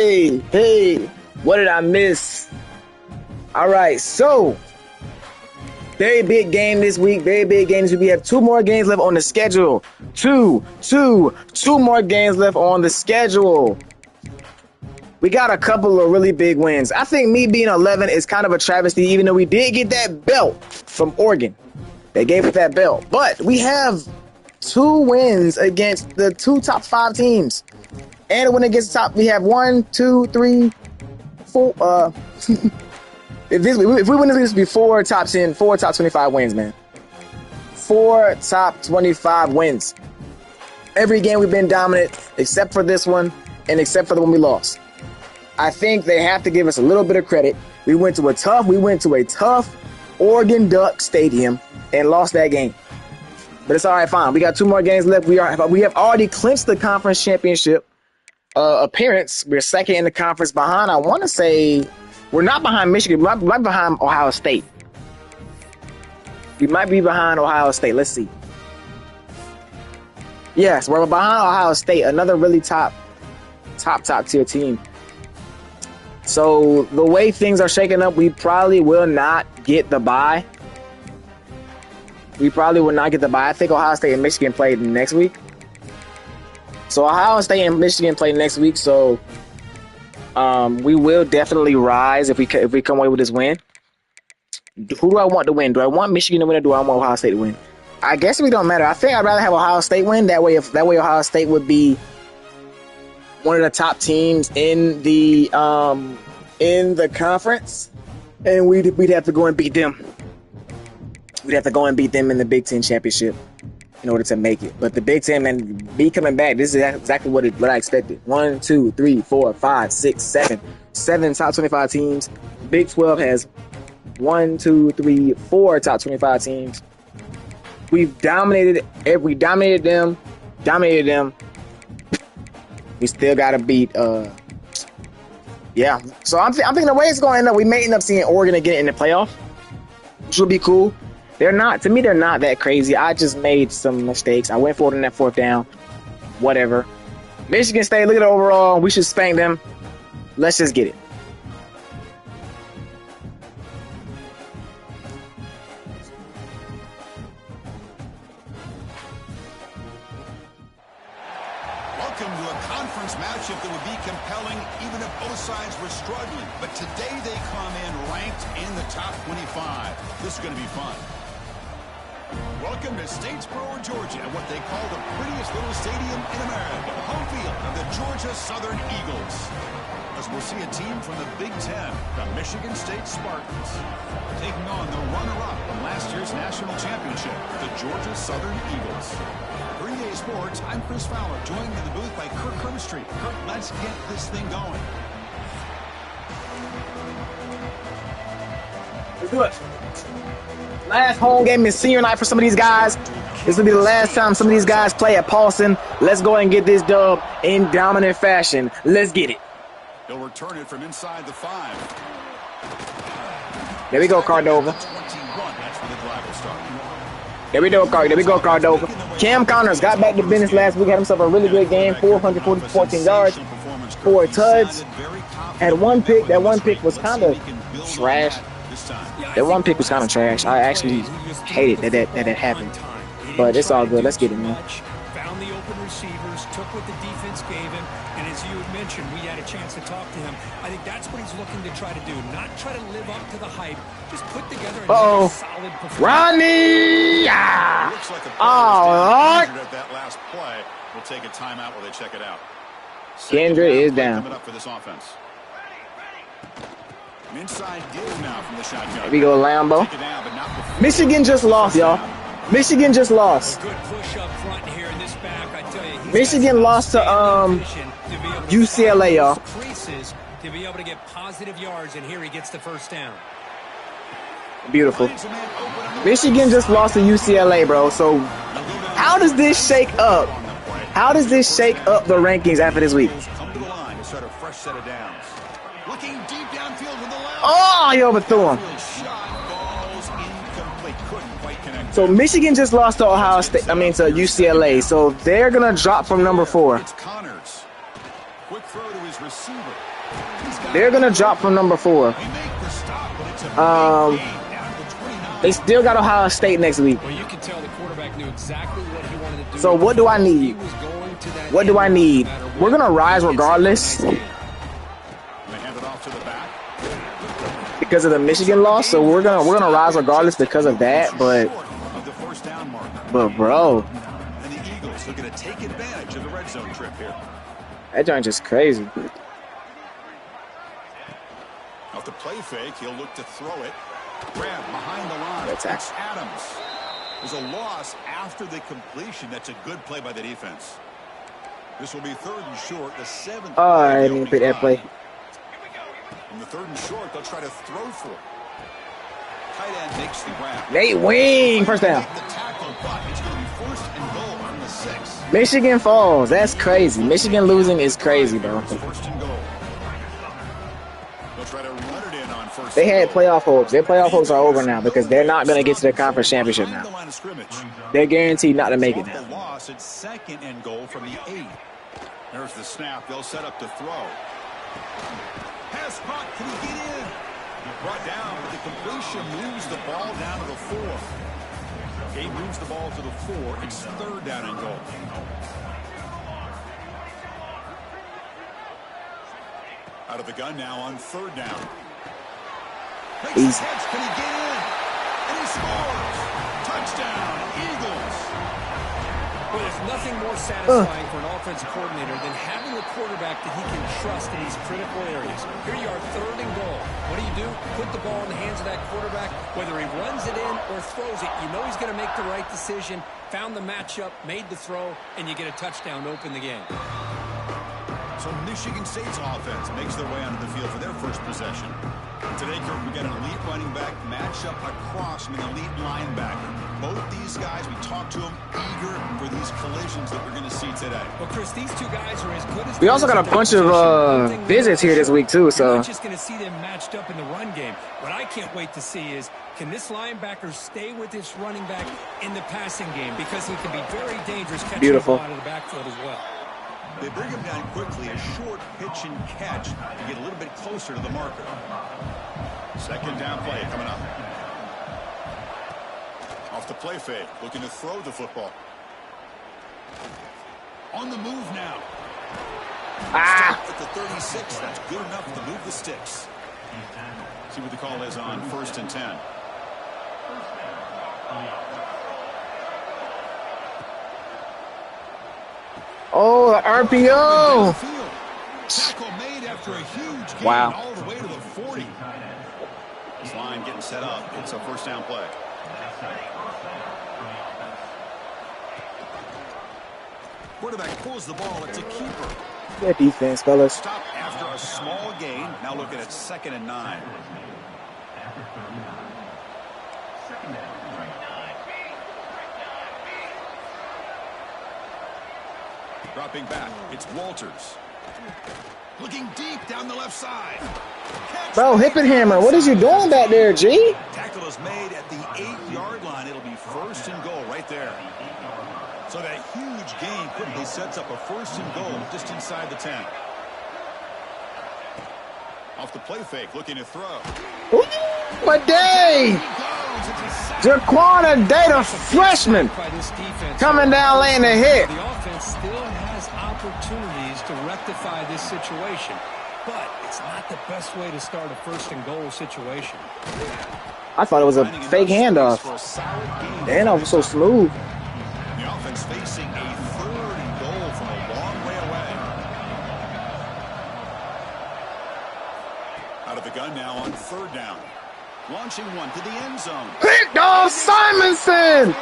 Hey, what did I miss? All right, so very big game this week. Very big games. We have two more games left on the schedule. Two more games left on the schedule. We got a couple of really big wins. I think me being 11 is kind of a travesty, even though we did get that belt from Oregon. They gave us that belt, but we have two wins against the two top 5 teams. And a win against the top, we have 1, 2, 3, 4. If we win this, be 4 top 10, 4 top 25 wins, man. 4 top 25 wins. Every game we've been dominant, except for this one, and except for the one we lost. I think they have to give us a little bit of credit. We went to a tough Oregon Duck Stadium and lost that game. But it's all right, fine. We got 2 more games left. We have already clinched the conference championship appearance. We're second in the conference behind, I want to say, we're not behind Michigan. We're right behind Ohio State. We might be behind Ohio State. Let's see. Yes, we're behind Ohio State, another really top tier team. So the way things are shaking up, we probably will not get the bye. I think Ohio State and Michigan play next week. So Ohio State and Michigan play next week. So we will definitely rise if we come away with this win. Who do I want to win? Do I want Michigan to win or do I want Ohio State to win? I guess it don't matter. I think I'd rather have Ohio State win. That way Ohio State would be one of the top teams in the conference, and we'd have to go and beat them. We'd have to go and beat them in the Big Ten championship in order to make it. But the Big Ten, man, be coming back. This is exactly what I expected. 1, 2, 3, 4, 5, 6, 7. 7 top 25 teams. Big 12 has 1, 2, 3, 4 top 25 teams. We've dominated them. We still got to beat, yeah. So I'm thinking the way it's going to end up, we may end up seeing Oregon again in the playoff, which would be cool. They're not that crazy. I just made some mistakes. I went for it in that 4th down. Whatever. Michigan State, look at the overall. We should spank them. Let's just get it. Welcome to a conference matchup that would be compelling even if both sides were struggling. But today they come in ranked in the top 25. This is going to be fun. Welcome to Statesboro, Georgia, what they call the prettiest little stadium in America, home field of the Georgia Southern Eagles. As we'll see a team from the Big Ten, the Michigan State Spartans, taking on the runner-up from last year's national championship, the Georgia Southern Eagles. 3A Sports, I'm Chris Fowler, joined in the booth by Kirk Hermstreet. Kirk, let's get this thing going. Let's do it. Last home game is senior night for some of these guys. This will be the last time some of these guys play at Paulson. Let's go ahead and get this dub in dominant fashion. Let's get it. He'll return it from inside the 5. There we go, Cardova. There we go, Cardova. Cam Connors got back to business last week. Had himself a really good game. 414 yards, 4 tuds. Had 1 pick. That 1 pick was kind of trash. That 1 pick was kind of trash. I actually hated that happened. But it's all good. Let's get it, man. Found the open receivers, took what the defense gave him, and as you had mentioned, we had a chance to talk to him. I think that's what he's looking to try to do. Not try to live up to the hype. Just put together a solid performance. Ronnie! Yeah! Looks like the Lord! at that last play. We'll take a timeout while they check it out. Kendra is down. Coming up for this offense. An inside give now from the shotgun. Here we go, Lambo. Michigan just lost, y'all. Michigan just lost. Good push up front here in this back. I tell you, Michigan lost to UCLA, y'all. Creases to be able to get positive yards, and here he gets the first down. Beautiful. Michigan just lost to UCLA, bro. So how does this shake up? How does this shake up the rankings after this week? Come to the line to start a fresh set of downs. Looking deep downfield with the left. Oh, he overthrew him. So Michigan just lost to Ohio State. To UCLA. So they're gonna drop from number 4. It's Connors. Quick throw to his receiver. They're gonna drop from number 4. They still got Ohio State next week. Well, you can tell the quarterback knew exactly what he wanted to do. So what do I need? What do I need? We're gonna rise regardless because of the Michigan loss. So we're gonna rise regardless because of that. But bro, and the Eagles are going to take advantage of the red zone trip here. That joint just crazy. Off the play fake, he'll look to throw it. Grab behind the line. It's Adams. There's a loss after the completion. That's a good play by the defense. This will be 3rd and short. The 7th. Oh, I didn't pick that play. In the 3rd and short, they'll try to throw for it. Tight end makes the grab. Nate Wing, first down. The tackle, but it's going to be 1st and goal on the 6. Michigan falls. That's crazy. Michigan losing is crazy, bro. 1st and goal. They'll try to run it in on 1st. They had playoff hopes. Their playoff hopes are over now because they're not going to get to the conference championship now. They're guaranteed not to make it now. The loss at 2nd and goal from the 8. There's the snap. They'll set up to throw. Pass spot. Can he get in? Brought down, but the completion moves the ball down to the 4. Gabe moves the ball to the 4. It's 3rd down and goal. Out of the gun now on 3rd down. Makes the catch. Can he get in? And he scores. Touchdown, Eagles. Well, there's nothing more satisfying for an offensive coordinator than having a quarterback that he can trust in these critical areas. Here you are, 3rd and goal. What do? Put the ball in the hands of that quarterback. Whether he runs it in or throws it, you know he's going to make the right decision. Found the matchup, made the throw, and you get a touchdown to open the game. So Michigan State's offense makes their way onto the field for their first possession. Today, Kirk, we got an elite running back matchup across from an elite linebacker. Both these guys, we talked to them, eager for these collisions that we're going to see today. Well, Chris, these two guys are as good as... We also got a bunch of visits here this week, too. So you're not just going to see them matched up in the run game. What I can't wait to see is, can this linebacker stay with this running back in the passing game? Because he can be very dangerous catching the ball out of the backfield as well. They bring him down quickly, a short pitch and catch to get a little bit closer to the marker. 2nd down play coming up. Off the play fake, looking to throw the football. On the move now. Stop at the 36. That's good enough to move the sticks. See what the call is on 1st and 10. Oh, the RPO. Tackle made after a huge gain all the way to the 40. This line getting set up. It's a 1st down play. Quarterback pulls the ball. It's a keeper. Good defense, fellas. Stop after a small gain. Now looking at 2nd and 9. Dropping back, it's Walters. Looking deep down the left side. Bro, Hippenhammer, what is you doing back there, G? Tackle is made at the 8-yard line. It'll be 1st and goal right there. So that huge gain quickly sets up a 1st and goal just inside the 10. Off the play fake, looking to throw. Ooh, a day! Jaquan Data, freshman, coming down laying a hit. The offense still has opportunities to rectify this situation, but it's not the best way to start a 1st and goal situation. I thought it was a fake handoff. The handoff was so smooth. The offense facing a 3rd and goal from a long way away. Out of the gun now on 3rd down. Launching one to the end zone. Picked off Simonson!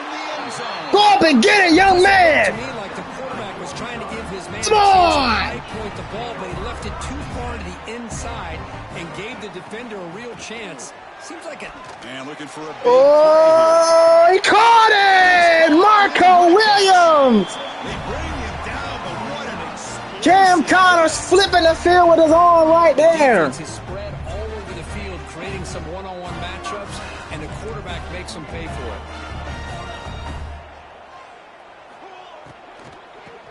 Go up and get it, young man! To me, like the quarterback was trying to give his man Come on! a point the ball, but he left it too far to the inside and gave the defender a real chance. Seems like it. And looking for a big oh, he caught it! Marco Williams! They bring him down, but what an explosive. Cam Connors flipping the field with his arm right there. He's spread all over the field, creating some one-on-one matchups, and the quarterback makes him pay for it.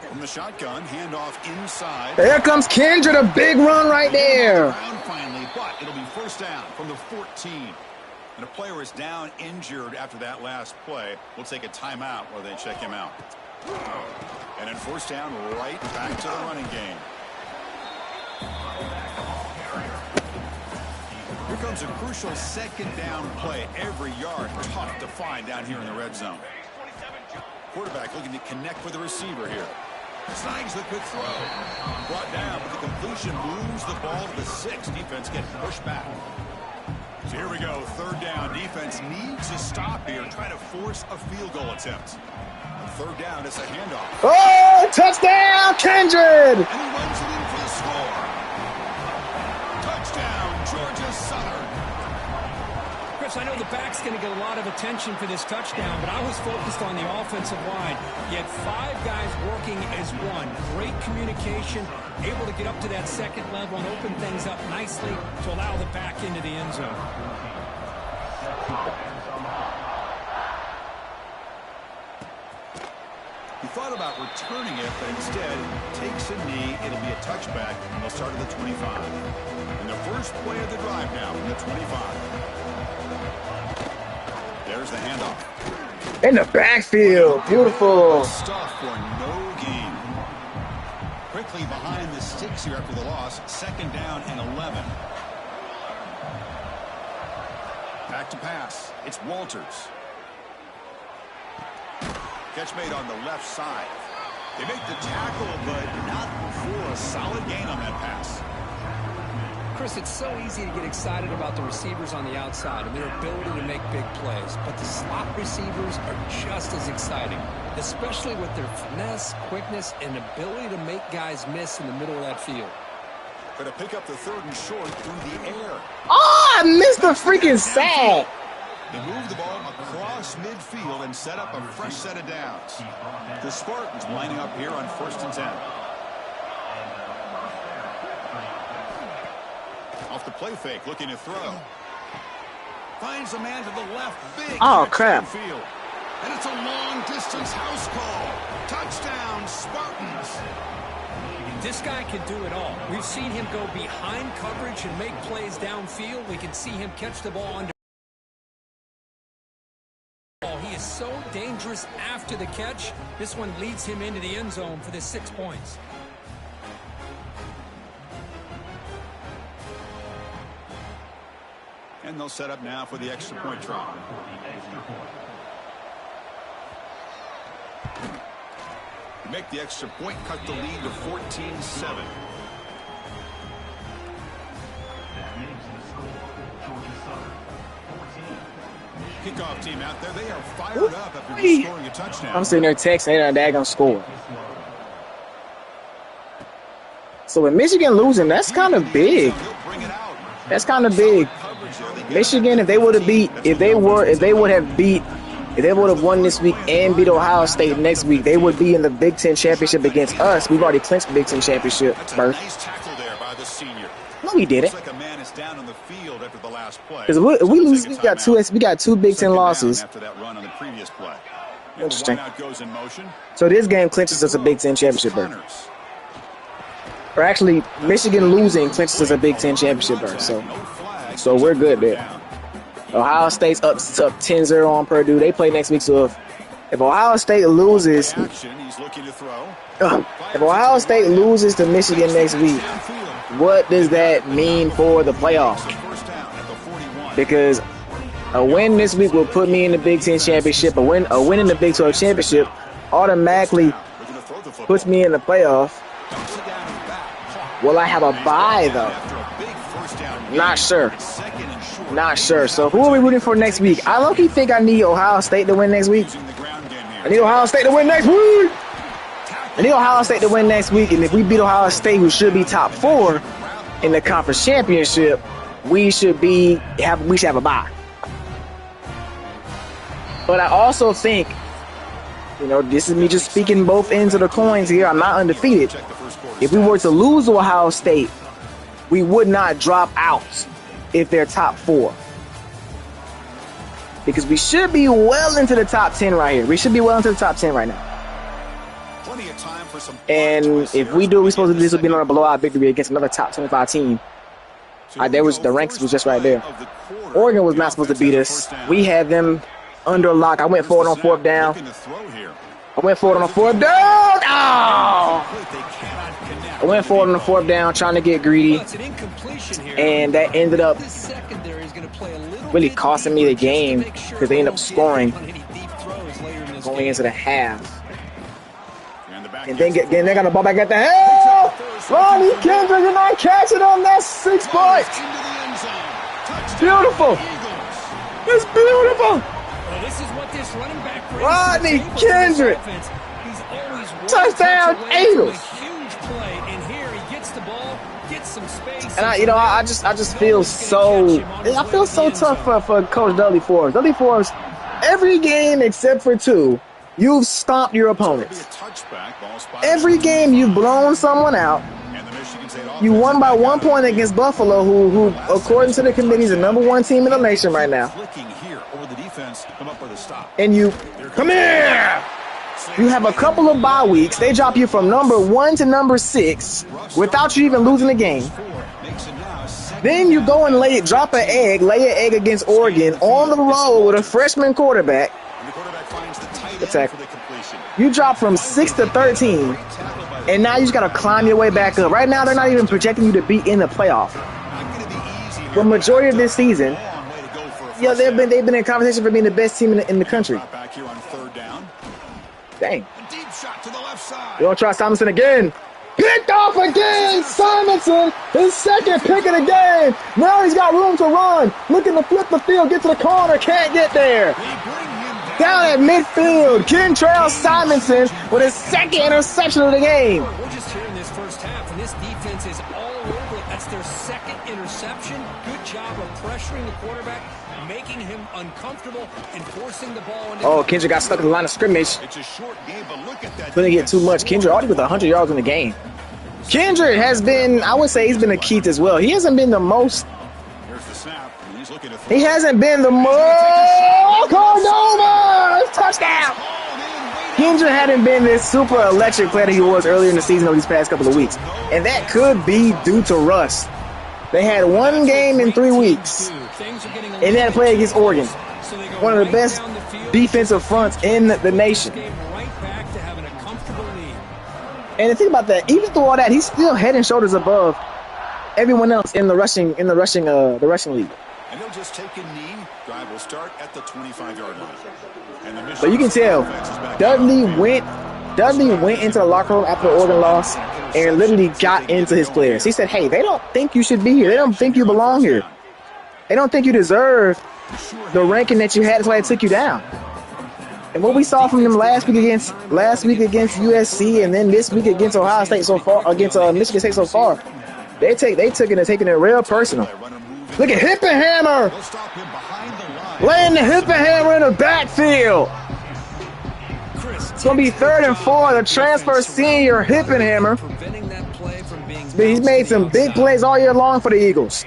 From the shotgun, handoff inside. There comes Kendrick, a big run right there. Finally, but it'll be first down from the 14. And a player is down injured after that last play. We'll take a timeout while they check him out. And then first down, right back to the running game. Here comes a crucial second down play. Every yard tough to find down here in the red zone. Quarterback looking to connect with the receiver here. Snags the quick throw. Brought down, but the completion moves the ball to the 6. Defense getting pushed back. So here we go. Third down. Defense needs to stop here. Try to force a field goal attempt. Third down is a handoff. Oh, touchdown, Kendrick! And he runs it in for the score. Touchdown, Georgia Southern. Chris, I know the back's going to get a lot of attention for this touchdown, but I was focused on the offensive line. You had 5 guys working as one. Great communication, able to get up to that second level and open things up nicely to allow the back into the end zone. He thought about returning it, but instead takes a knee. It'll be a touchback, and they'll start at the 25. And the first play of the drive now from the 25. There's the handoff. In the backfield. Beautiful. Stuff for no gain. Quickly behind the sticks here after the loss. Second down and 11. Back to pass. It's Walters. Catch made on the left side. They make the tackle, but not for a solid gain on that pass. Chris, it's so easy to get excited about the receivers on the outside and their ability to make big plays, but the slot receivers are just as exciting, especially with their finesse, quickness, and ability to make guys miss in the middle of that field. Going to pick up the third and short through the air. Oh, I missed the freaking sack. They move the ball across midfield and set up a fresh set of downs. The Spartans lining up here on 1st and 10. Off the play fake, looking to throw. Finds a man to the left. Big oh, crap. Field. And it's a long-distance house call. Touchdown, Spartans. This guy can do it all. We've seen him go behind coverage and make plays downfield. We can see him catch the ball under. He is so dangerous after the catch. This one leads him into the end zone for the 6 points. And they'll set up now for the extra point try. Make the extra point, cut the lead to 14-7. Kickoff team out there. They are fired up after just scoring a touchdown. I'm sitting there texting, they're going to score. So with Michigan losing, that's kind of big. That's kind of big. Michigan, if they would have won this week and beat Ohio State next week, they would be in the Big Ten championship against us. We've already clinched the Big Ten championship. That's a nice tackle there by the senior. No, we didn't. Looks like a man is down on the field after the last play. Because if we lose, we got two Big Ten losses. After that run on the previous play. Interesting. Goes in motion. So this game clinches us a Big Ten championship berth. Or actually, Michigan losing clinches us a Big Ten championship berth. So we're good there. Ohio State's up 10-0 on Purdue. They play next week. So if Ohio State loses, if Ohio State loses to Michigan next week, what does that mean for the playoffs? Because a win this week will put me in the Big Ten championship. A win in the Big 12 championship automatically puts me in the playoff. Will I have a bye though? Not sure. Not sure. So who are we rooting for next week? I low-key think I need Ohio State to win next week. I need Ohio State to win next week. I need Ohio State to win next week. And if we beat Ohio State, who should be top 4 in the conference championship, we should have a bye. But I also think, this is me just speaking both ends of the coins here. I'm not undefeated. If we were to lose to Ohio State, we would not drop out if they're top 4. Because we should be well into the top 10 right here. We should be well into the top 10 right now. plenty of time for some. And if we do, we're supposed to this will be on a blowout victory against another top 25 team. There was the ranks was just right there. Oregon was not supposed to beat us. We had them under lock. I went for it on fourth down. I went for it on the fourth down. Oh! I went for it on the fourth down, trying to get greedy, and that ended up really costing me the game because they ended up scoring going into the half. And then they got the ball back at the half. Ronnie Kendrick, you're not catching on that 6 points. Beautiful. It's beautiful. Well, this is what this running back brings. Rodney Kendrick. He's always Touchdown, Eagles. Huge play, and here he gets the ball, gets some space. And I just feel so tough for Coach Dudley Forbes. Dudley Forbes, every game except for 2, you've stomped your opponents. Every game you've blown someone out. You won by 1 point against Buffalo, who according to the committee, is the #1 team in the nation right now. And you come here. You have a couple of bye weeks. They drop you from #1 to #6 without you even losing the game. Then you go and lay an egg against Oregon on the road with a freshman quarterback. Good tackle. You drop from 6 to 13, and now you just got to climb your way back up. Right now, they're not even projecting you to be in the playoff. For the majority of this season, yeah, they've been in conversation for being the best team in the country. Dang. You want to try Simonson again? Picked off again! Simonson, his second pick of the game. Now he's got room to run. Looking to flip the field, get to the corner, can't get there. Down at midfield, Kentrell Simonson with his second interception of the game. We're just here in this first half, and this defense is all over it. That's their second interception. Good job of pressuring the quarterback, making him uncomfortable, and forcing the ball into. Oh, Kendrick got stuck in the line of scrimmage. It's a short game, but look at that. Couldn't get too much. Kendrick already with 100 yards in the game. Kendrick has been, I would say, he's been a Keith as well. He hasn't been the most. Here's the snap. He's looking to He hasn't been the most. Cordova! Touchdown! Kendrick hadn't been this super electric player that he was earlier in the season over these past couple of weeks. And that could be due to rust. They had 1 game in 3 weeks. And they had to play against Oregon. One of the best defensive fronts in the nation. And think about that, even through all that, he's still head and shoulders above everyone else in the rushing league. And they'll just take a knee. Drive will start at the 25-yard line. And but you can tell Dudley went into the locker room after the Oregon loss and literally got into his players. He said, hey, they don't think you should be here. They don't think you belong here. They don't think you deserve the ranking that you had. That's why they took you down. And what we saw from them last week against USC, and then this week against Ohio State so far, against Michigan State so far, they took it and taking it real personal. Look at Hippenhammer laying the Hippenhammer in the backfield. It's gonna be 3rd and 4. The transfer senior Hippenhammer. He's made some big plays all year long for the Eagles.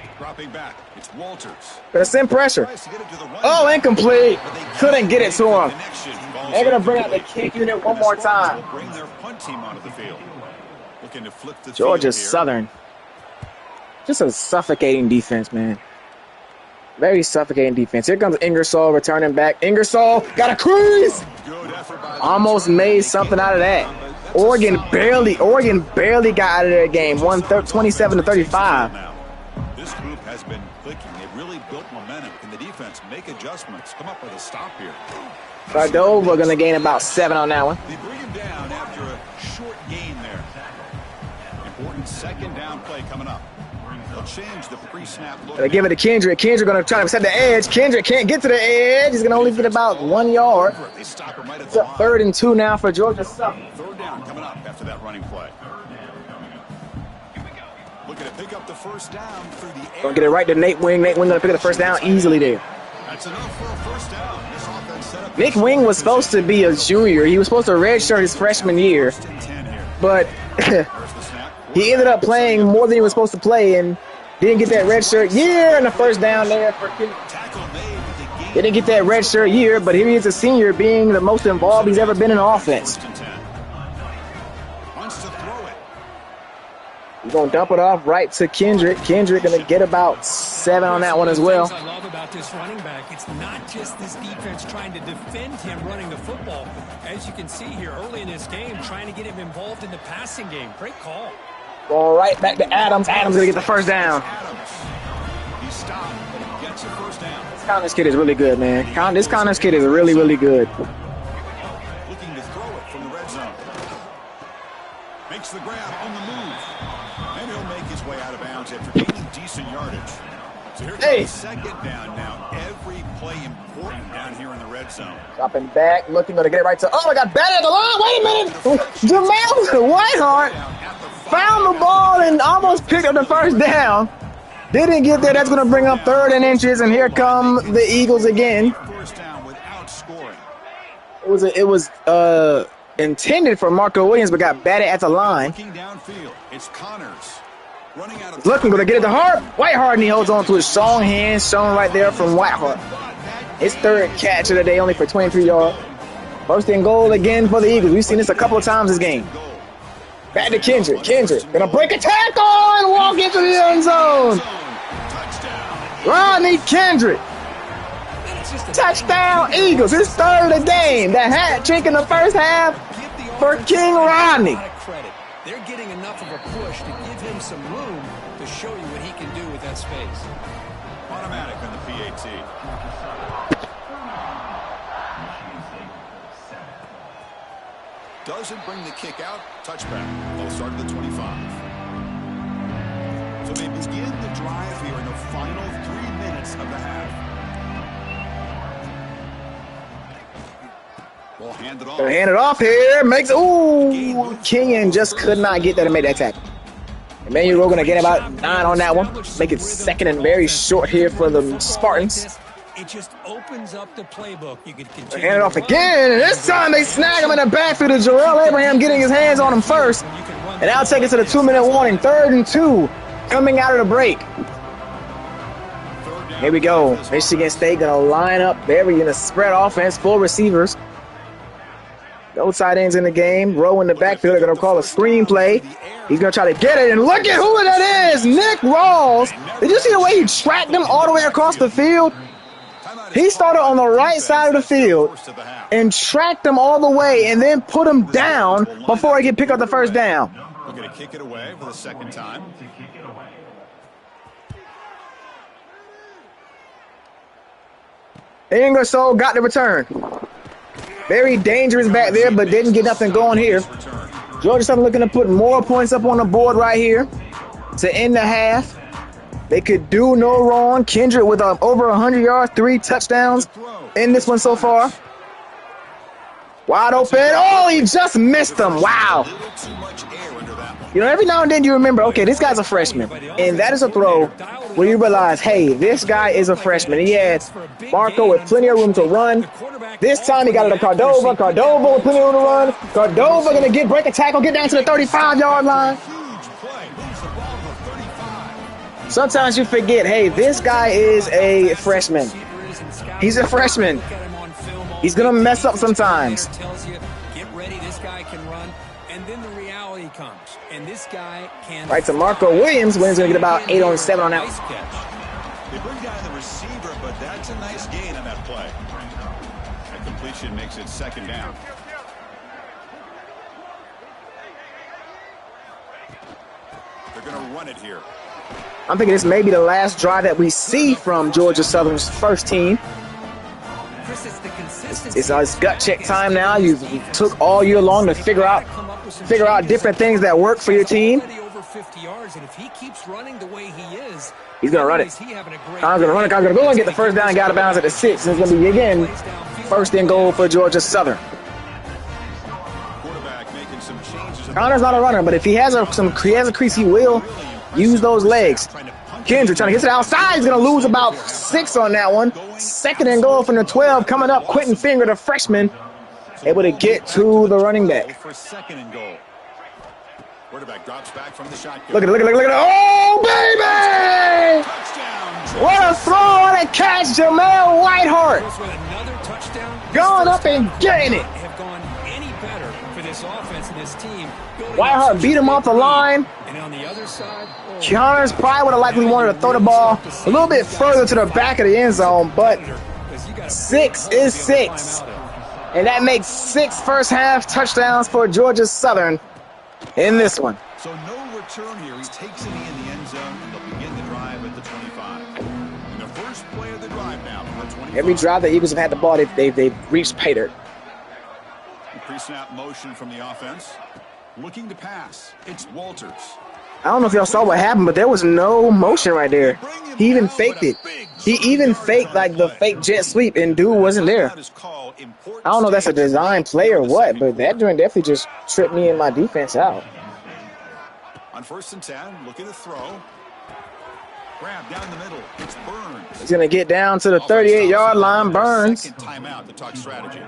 Gonna send pressure. Oh, incomplete. Couldn't get it to him. They're gonna bring out the kick unit one more time. Georgia Southern. Just a suffocating defense, man. Very suffocating defense. Here comes Ingersoll returning back. Ingersoll got a crease. Almost made something out of that. Oregon barely got out of their game. Won 27-35. This group has been clicking. They've really built momentum. Can the defense make adjustments? Come up with a stop here. Cordova going to gain about 7 on that one. They bring him down after a short gain there. Important second down play coming up. They'll change the pre-snap look. They give it to Kendrick. Kendrick going to try to set the edge. Kendrick can't get to the edge. He's going to only get about 1 yard. It's up 3rd and 2 now for Georgia Southern. 3rd down coming up after that running play. Looking to pick up the first down through the air. Going to get it right to Nate Wing. Nate Wing going to pick up the first down easily there. That's enough for a first down. This offense set up. Nick Wing was supposed to be a junior. He was supposed to redshirt his freshman year. But he ended up playing more than he was supposed to play and didn't get that redshirt year in the first down there. He didn't get that redshirt year, but here he is a senior being the most involved he's ever been in offense. He's going to dump it off right to Kendrick. Kendrick going to get about 7 on that one as well. I love about this running back, it's not just this defense trying to defend him running the football. As you can see here early in this game, trying to get him involved in the passing game. Great call. Going right back to Adams. Adams going to get the first down. He stopped, but he gets a first down. This Connors kid is really good, man. This Connors kid is really, really good. Looking to throw it from the red zone. Makes the grab on the move. And he'll make his way out of bounds after gaining decent yardage. So here comes second down now. Every play important down here in the red zone. Dropping back, looking, going to get it right to, oh, I got batted at the line. Wait a minute. Jamal Whitehart found the ball and almost picked up the first down. Didn't get there. That's going to bring up 3rd and inches, and here come the Eagles again. First down without scoring. It was intended for Marco Williams, but got batted at the line. Looking downfield, it's Connors. Running out of Looking, going to get it to Whitehart, and he holds on to his strong hand shown right there from Whitehart. His 3rd catch of the day, only for 23 yards. First and goal again for the Eagles. We've seen this a couple of times this game. Back to Kendrick. Kendrick going to break a tackle and walk into the end zone. Rodney Kendrick. Touchdown Eagles. His 3rd of the game. The hat trick in the first half for King Rodney. They're getting enough of a push to give him some room to show you what he can do with that space. Automatic on the PAT. Doesn't bring the kick out. Touchback. They'll start at the 25. So they begin the drive here in the final 3 minutes of the half. Ball handed off. Hand it off here. Kenyon just could not get there to make that tackle. Emmanuel going to get about 9 on that one. Make it 2nd and very short here for the Spartans. It just opens up the playbook. You could continue. Hand it off again, and this time they snag him in the backfield. Jarrell Abraham getting his hands on him first. And now take it to the 2-minute warning. 3rd and 2 coming out of the break. Here we go. Michigan State going to line up very in a spread offense, 4 receivers. No tight ends in the game. Rowe in the backfield. They're going to call a screen play. He's going to try to get it, and look at who that is, Nick Rawls. Did you see the way he tracked him all the way across the field? He started on the right side of the field and tracked him all the way and then put him down before he could pick up the first down. We're going to kick it away for the 2nd time. Ingersoll got the return. Very dangerous back there, but didn't get nothing going here. Georgia Southern looking to put more points up on the board right here to end the half. They could do no wrong. Kendrick with over 100 yards, 3 touchdowns in this one so far. Wide open. Oh, he just missed him. Wow. You know, every now and then you remember, okay, this guy's a freshman. And that is a throw where you realize, hey, this guy is a freshman. He had Marco with plenty of room to run. This time he got it to Cordova. Cordova with plenty of room to run. Cordova going to break a tackle, get down to the 35-yard line. Sometimes you forget, hey, this guy is a freshman. He's a freshman. He's going to mess up sometimes. Get ready, this guy can run. And then the reality comes. And this guy can. Right to Marco Williams. Williams going to get about 8 on 7 on that. They bring down the receiver, but that's a nice gain on that play. That completion makes it 2nd down. They're going to run it here. I'm thinking this may be the last drive that we see from Georgia Southern's first team. It's gut check time now. You took all year long to figure out different things that work for your team. He's going to run it. Connor's going to run it. Connor's going to go and get the first down and get out of bounds at the 6. And it's going to be, again, 1st and goal for Georgia Southern. Connor's not a runner, but if he has a crease, he will use those legs. Kendrick trying to get to the outside. He's going to lose about 6 on that one. 2nd and goal from the 12 coming up. Quentin Finger, the freshman, able to get to the running back. For 2nd and goal. Quarterback drops back from the shotgun. Look at it. Oh, baby! What a throw and a catch, Jamal Whitehart. Going up and getting it. Have gone any better for this offense and this team. Whitehart beat him off the line, And on the other side, Connors probably would have likely wanted to throw the ball a little bit further to the back of the end zone, but 6 is 6. And that makes 6 first-half touchdowns for Georgia Southern in this one. So no return here. He takes it in the end zone, and they'll begin the drive at the 25. And the first play of the drive now from the 25. Every drive the Eagles have had the ball, they've reached pay dirt. Pre-snap motion from the offense. Looking to pass. It's Walters. I don't know if y'all saw what happened, but there was no motion right there. He even faked it. He even faked like the fake jet sweep, and dude wasn't there. I don't know if that's a design play or what, but that joint definitely just tripped me and my defense out. On 1st and 10, looking to throw. Grab down the middle. It's Burns. He's going to get down to the 38-yard line. Burns. Second timeout to talk strategy.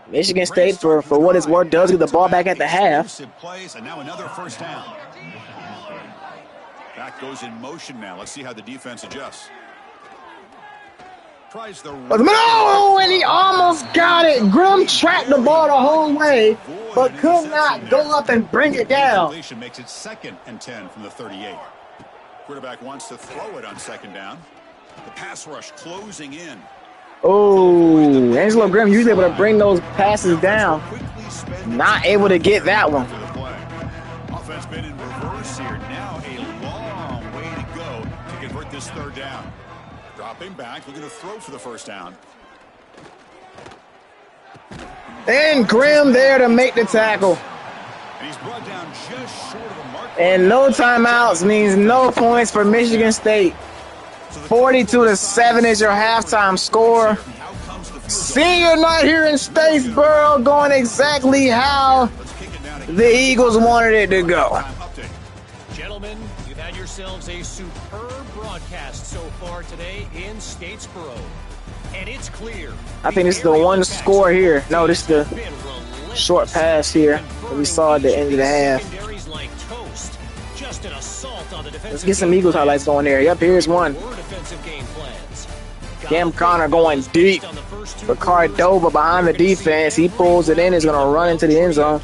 Michigan State, for what it's worth, does get the ball back at the half. Plays, and now another first down. Back goes in motion now. Let's see how the defense adjusts. Tries the no, and he almost got it. Grimm tracked the ball the whole way, but could not go up and bring it down. Makes it 2nd and 10 from the 38. Quarterback wants to throw it on 2nd down. The pass rush closing in. Oh, Angelo Grimm usually able to bring those passes down. Not able to get that one. Offense been in reverse here. Now a long way to go to convert this 3rd down. Dropping back, looking to throw for the 1st down. And Grimm there to make the tackle. And he's brought down just short of the mark. And no timeouts means no points for Michigan State. 42-7 is your halftime score. Senior night here in Statesboro going exactly how the Eagles wanted it to go. Gentlemen, you've had yourselves a superb broadcast so far today in Statesboro. And it's clear. I think this is the one score here. No, this is the short pass here that we saw at the end of the half. Let's get some Eagles highlights going there. Yep, here's one. Cam Connor going deep for Cardova behind the defense. He pulls it in. He's going to run into the end zone.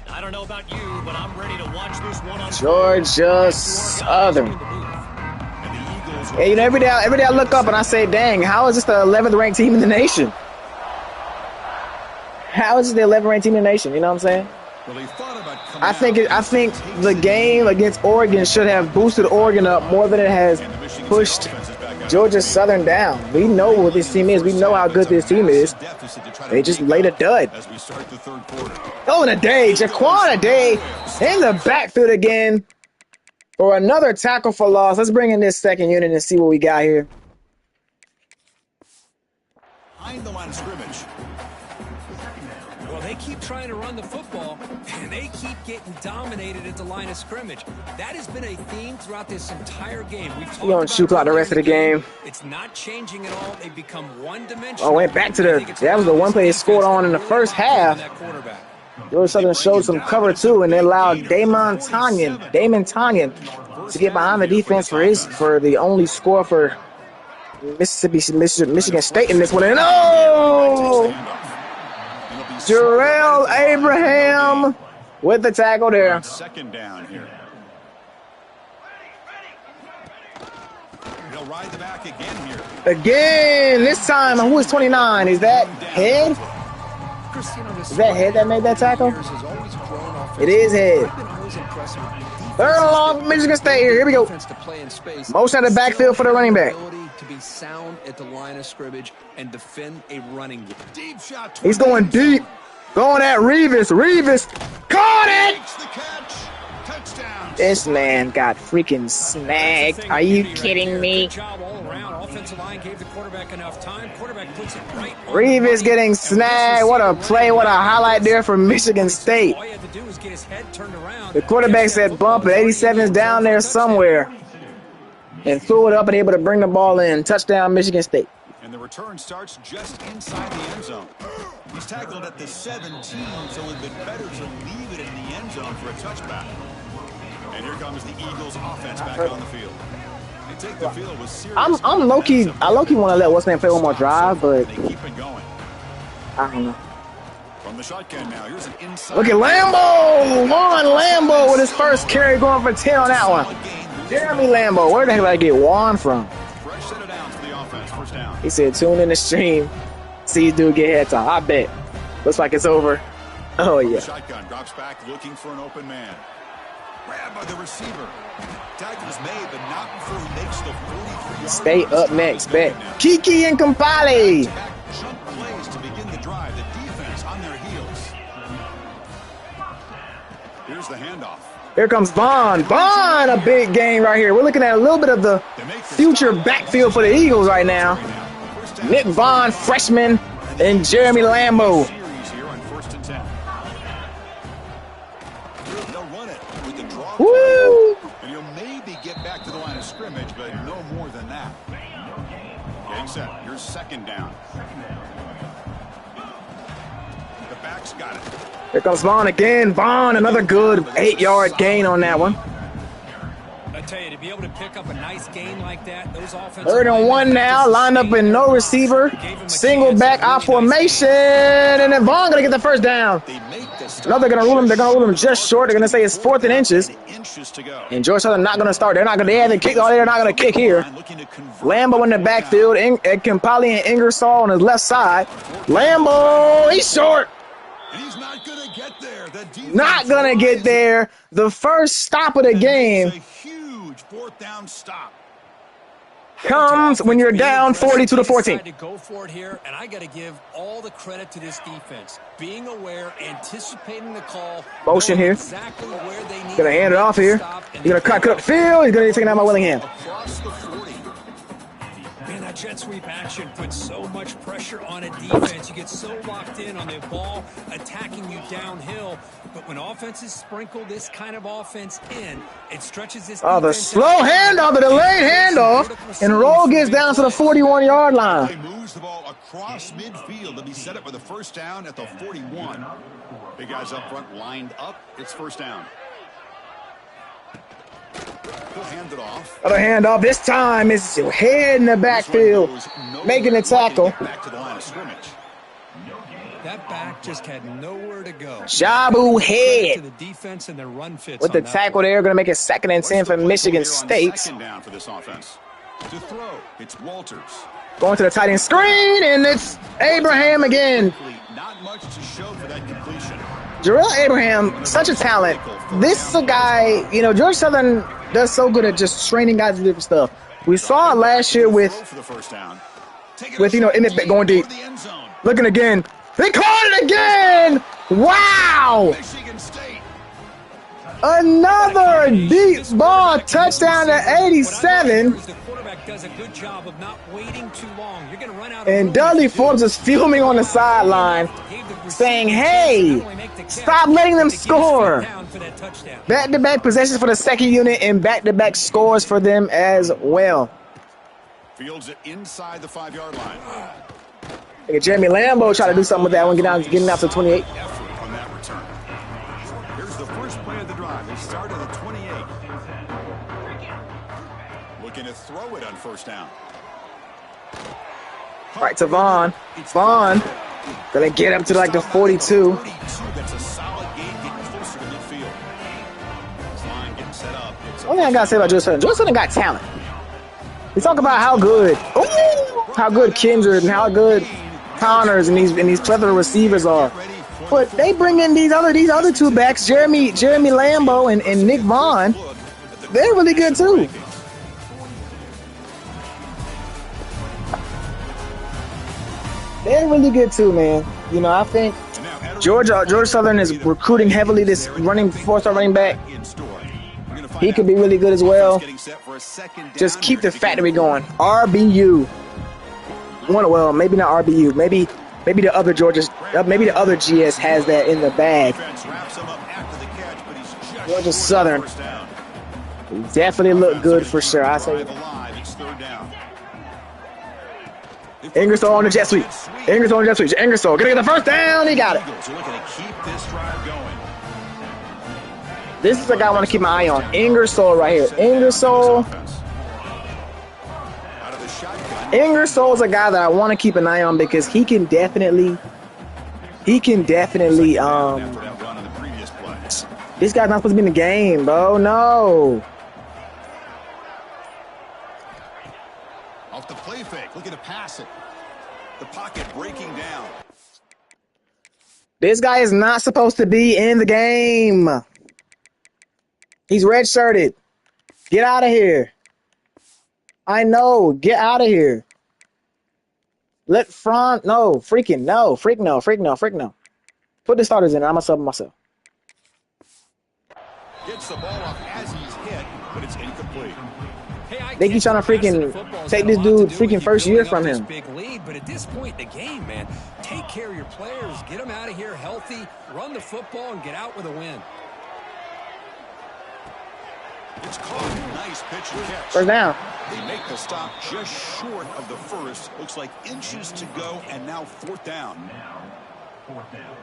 I don't know about you, but I'm ready to watch this one on Georgia Southern. Yeah, you know, every day I look up and I say, dang, how is this the 11th ranked team in the nation? How is this the 11th ranked team in the nation? You know what I'm saying? I think the game against Oregon should have boosted Oregon up more than it has pushed Georgia Southern down. We know what this team is. We know how good this team is. They just laid a dud. Oh, and Jaquan Ade in the backfield again for another tackle for loss. Let's bring in this second unit and see what we got here. Behind the line of scrimmage. Well, they keep trying to run the football, and they keep getting dominated at the line of scrimmage. That has been a theme throughout this entire game. We're going to shoot out the rest of the game. It's not changing at all. They've become one-dimensional. Oh, went back to that was the one play they scored on in the first half. Georgia Southern showed some cover, too, and they allowed Damon Tanyan to get behind the defense for the only score for Michigan State in this one. And Jarrell Abraham with the tackle there. Second down here. They'll ride the back again here. Again, this time, who is 29? Is that Head? Is that Head that made that tackle? It is Head. 3rd and long, Michigan State here. Here we go. Motion at the backfield for the running back. To be sound at the line of scrimmage and defend a running game. Deep shot. He's going deep. Going at Revis. Revis caught it. This man got freaking snagged. Are you kidding me? Revis getting snagged. What a play. What a highlight there for Michigan State. The quarterback said bump it. 87 is down there somewhere. And threw it up and able to bring the ball in. Touchdown, Michigan State. And the return starts just inside the end zone. He's tackled at the 17, so it would have been better to leave it in the end zone for a touchback. And here comes the Eagles offense back on the field. They take the field with serious. I'm low-key. I low-key want to let what's name play one more drive, but they keep it going. I don't know. From the shotgun now, here's an inside. Look at Lambo! Juan Lambo with his first carry going for 10 on that one. Jeremy Lambo. Where the heck did I get Juan from? Fresh set of downs for the offense. First down. He said, tune in the stream. See dude get head time. I bet. Looks like it's over. Oh, yeah. Shotgun drops back looking for an open man. Grabbed by the receiver. Tackle is made, but not before he makes the 43-yard. Stay up next. Bet. Kiki and Kampali. Jump plays to begin the drive. The defense on their heels. Here's the handoff. Here comes Vaughn. Vaughn, a big game right here. We're looking at a little bit of the future backfield for the Eagles right now. Nick Vaughn, freshman, and Jeremy Lambo. They'll run it with the draw. Woo! And you'll maybe get back to the line of scrimmage, but no more than that. Getting set. Here's second down. The back's got it. Here comes Vaughn again. Vaughn, another good 8-yard gain on that one. I tell you, to be able to pick up a nice gain like that, those offensive 3rd and 1 now, lined up in no receiver, single back I formation, and then Vaughn gonna get the first down. No, they're gonna rule him. They're gonna rule him just short. They're gonna say it's 4th and inches. And Georgia Southern not gonna start. They're not gonna. They haven't kicked. They're not gonna kick here. Lambo in the backfield. Kampali and Ingersoll on his left side. Lambo, he's short. He's not going to get there. Not gonna get there. The first stop of the game. A huge 4th down stop. Comes when you're down 42-14. To go for it here, and I got to give all the credit to this defense. Being aware, anticipating the call. Motion here. Exactly where they need Gonna hand it off here. He's gonna cut up field. He's gonna take it out by Willingham. Across the 40. Man, that jet sweep action puts so much pressure on a defense. You get so locked in on the ball attacking you downhill. But when offenses sprinkle this kind of offense in, it stretches this. Oh, the slow handoff, the delayed handoff, and Roll gets down to the 41-yard line. He moves the ball across midfield to be set up with a first down at the 41. Big guys up front lined up. It's first down. He'll hand it off. Other handoff. This time it's head in the backfield, making the tackle. Back to the line of scrimmage. That back just had nowhere to go. Shabu To head the defense and their run fits with the on that tackle there. Going to make it 2nd and 10 for Michigan State. Second down for this offense. To throw, it's Walters. Going to the tight end screen, and it's Abraham again. Not much to show for that completion. Jarrell Abraham, such a talent. This is a guy, you know, Georgia Southern does so good at just training guys to different stuff. We saw it last year with you know, Emmett going deep. Looking again. They caught it again! Wow! Another deep ball touchdown to 87. The quarterback does a good job of not waiting too long. You're going to run out of And Dudley Forbes is filming on the sideline, saying, hey, stop letting them score. Back-to-back possessions for the second unit and back-to-back scores for them as well. Fields it inside the 5-yard line. Look at Jeremy Lambo try to do something with that one, getting out to 28. Effort on that return. Here's the first play of the drive. They start at the 28. Looking to throw it on first down. Right to Vaughn. Vaughn gonna get up to like the 42. That's a solid game getting closer to midfield. This line getting set up. One thing I gotta say about Georgia Southern, Georgia Southern got talent. We talk about how good, how good Kindred and how good Connors and these plethora receivers are. But they bring in these other two backs, Jeremy Lambo and Nick Vaughn. They're really good too. They're really good too, man. You know, I think Georgia Southern is recruiting heavily this four-star running back. He could be really good as well. Just keep the factory going. RBU. Well, maybe not RBU. Maybe the other GS has that in the bag. Georgia Southern definitely look good for sure. I say. Ingersoll on the jet sweep. Ingersoll gonna get the first down. He got it. This is the guy I want to keep my eye on. Ingersoll right here. Ingersoll is a guy that I want to keep an eye on because he can definitely He can definitely After that run on the previous play. This guy's not supposed to be in the game, bro. No. Off the play fake, looking to pass it. The pocket breaking down. This guy is not supposed to be in the game. He's red-shirted. Get out of here. I know. Get out of here. Let Franz. No. Freaking no. Freak no. Freak no. Freak no. Put the starters in. I'm going to sub myself. Gets the ball off as he's hit, but it's incomplete. Hey, They keep trying to freaking take this dude freaking first year from him. Big lead, but at this point in the game, man, take care of your players, get them out of here healthy, run the football, and get out with a win. It's caught. Nice pitch and catch. First down. They make the stop just short of the first. Looks like inches to go, and now fourth down.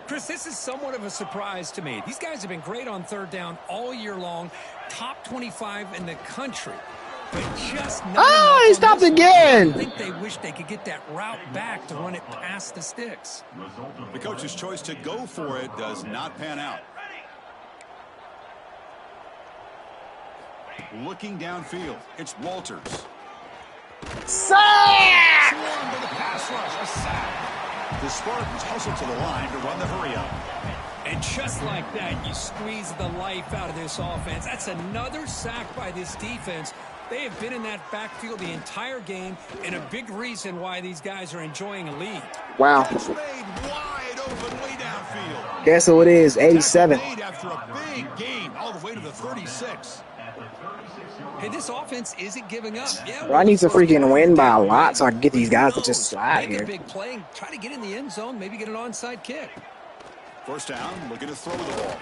Chris, this is somewhat of a surprise to me. These guys have been great on third down all year long, top 25 in the country. But just not he stopped again. I think they wish they could get that route back to run it past the sticks. The coach's choice to go for it does not pan out. Looking downfield, it's Walters. Sack! Swarmed with a pass rush, a sack. The Spartans hustle to the line to run the hurry-up. And just like that, you squeeze the life out of this offense. That's another sack by this defense. They have been in that backfield the entire game, and a big reason why these guys are enjoying a lead. Wow. It's made wide open way downfield. Guess who it is? 87. Made after a big gain all the way to the 36. Hey, this offense isn't giving up. Yeah, Bro, I need to freaking win by a lot so I can get these guys to just slide make here. a big play and try to get in the end zone, maybe get an onside kick. First down, looking to throw the ball.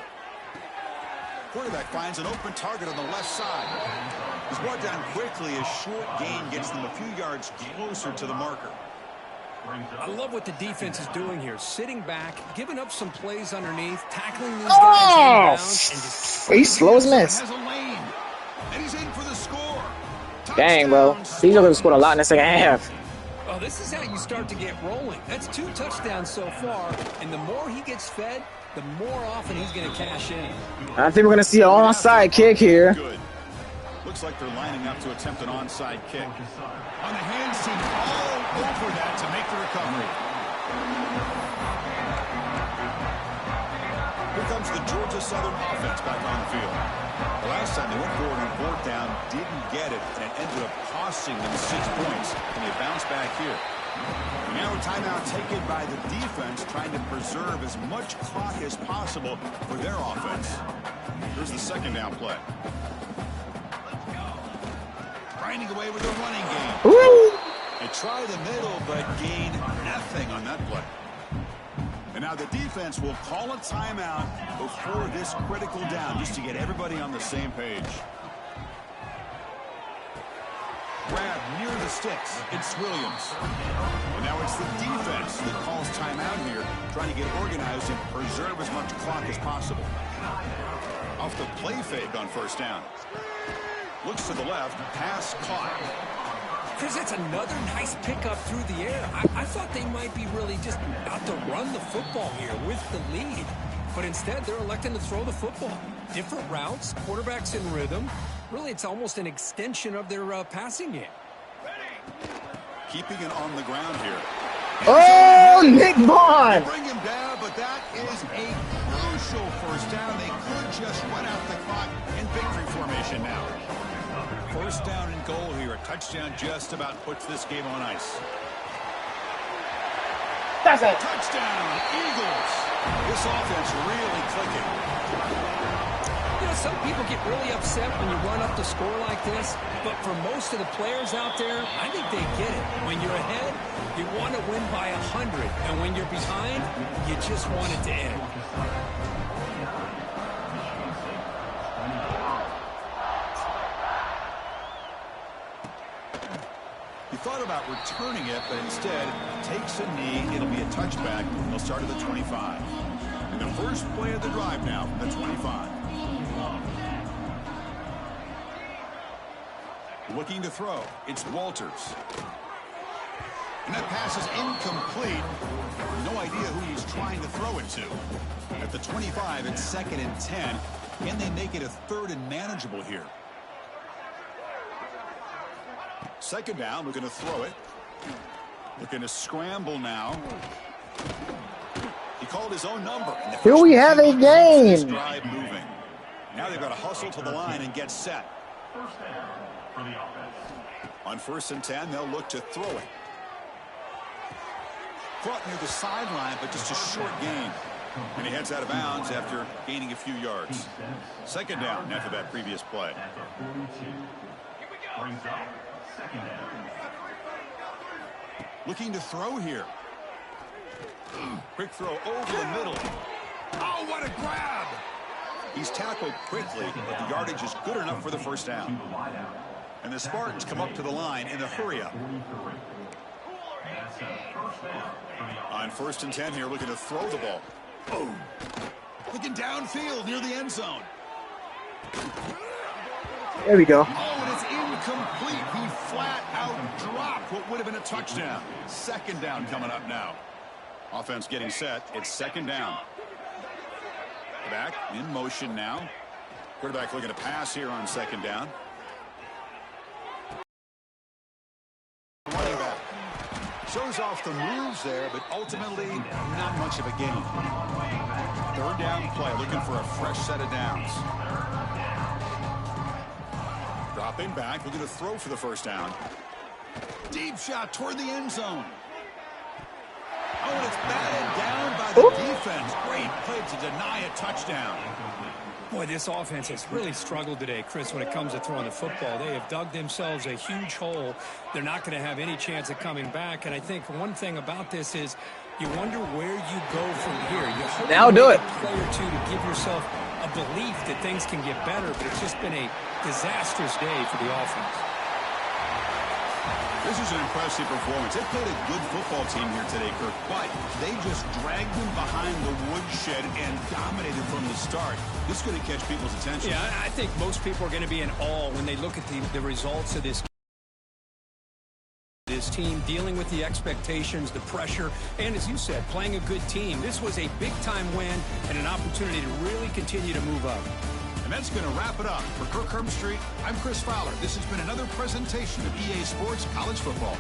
Quarterback finds an open target on the left side. He's brought down quickly. A short gain gets them a few yards closer to the marker. I love what the defense is doing here. Sitting back, giving up some plays underneath, tackling these guys inbounds, and just He's slow as mess. Has a lane, and he's in for the score. Dang, bro. These are scored a lot in the second half. Well, this is how you start to get rolling. That's 2 touchdowns so far, and the more he gets fed, the more often he's going to cash in. I think we're going to see an onside kick here. Good. Looks like they're lining up to attempt an onside kick. On the hands team all over that to make the recovery. Here comes the Georgia Southern offense back on the field. The last time they went forward on fourth down, didn't get it, and it ended up costing them 6 points. And they bounce back here. Now a timeout taken by the defense, trying to preserve as much clock as possible for their offense. Here's the second down play. Grinding away with a running game. Woo! They try the middle, but gain nothing on that play. And now the defense will call a timeout before this critical down, just to get everybody on the same page. Grab near the sticks. It's Williams. And now it's the defense that calls timeout here, trying to get organized and preserve as much clock as possible. Off the play fake on first down. Looks to the left, pass caught. Chris, that's another nice pickup through the air. I thought they might be really just out to run the football here with the lead. But instead, they're electing to throw the football. Different routes, quarterbacks in rhythm. Really, it's almost an extension of their passing game. Keeping it on the ground here. Oh, Nick Vaughn! Bring him down, but that is a crucial first down. They could just run out the clock in victory formation now. First down and goal here. A touchdown just about puts this game on ice. That's it. Touchdown, Eagles. This offense really clicking. You know, some people get really upset when you run up the score like this, but for most of the players out there, I think they get it. When you're ahead, you want to win by 100, and when you're behind, you just want it to end. He thought about returning it, but instead takes a knee. It'll be a touchback. They'll start at the 25. And the first play of the drive now from the 25. Looking to throw. It's Walters. And that pass is incomplete. No idea who he's trying to throw it to. At the 25, it's 2nd and 10. Can they make it a 3rd and manageable here? 2nd down, looking to throw it. Looking to scramble now. He called his own number. Here we have a game. Drive moving. Now they've got to hustle to the line and get set. On 1st and 10, they'll look to throw it. Caught near the sideline, but just a short gain. And he heads out of bounds after gaining a few yards. 2nd down after that previous play. Looking to throw here. Quick throw over the middle. Oh, what a grab! He's tackled quickly, but the yardage is good enough for the 1st down. And the Spartans come up to the line in a hurry-up. On 1st and 10 here, looking to throw the ball. Oh, looking downfield near the end zone. There we go. Oh, and it's incomplete. He flat out dropped what would have been a touchdown. 2nd down coming up now. Offense getting set. It's 2nd down. Back in motion now. Quarterback looking to pass here on 2nd down. Running back. Shows off the moves there, but ultimately not much of a gain. 3rd down play, looking for a fresh set of downs. Dropping back, looking to throw for the 1st down. Deep shot toward the end zone. Oh, and it's batted down by the defense. Great play to deny a touchdown. Boy, this offense has really struggled today, Chris, when it comes to throwing the football. They have dug themselves a huge hole. They're not going to have any chance of coming back. And I think one thing about this is you wonder where you go from here. You hope now do it. A play or two to give yourself a belief that things can get better, but it's just been a disastrous day for the offense. This is an impressive performance. They played a good football team here today, Kirk, but they just dragged them behind the woodshed and dominated from the start. This is going to catch people's attention. Yeah, I think most people are going to be in awe when they look at the results of this team, dealing with the expectations, the pressure, and as you said, playing a good team. This was a big-time win and an opportunity to really continue to move up. And that's going to wrap it up. For Kirk Herbstreit, I'm Chris Fowler. This has been another presentation of EA Sports College Football.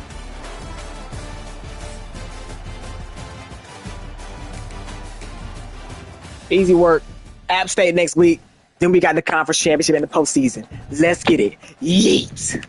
Easy work. App State next week. Then we got the conference championship and the postseason. Let's get it. Yeet.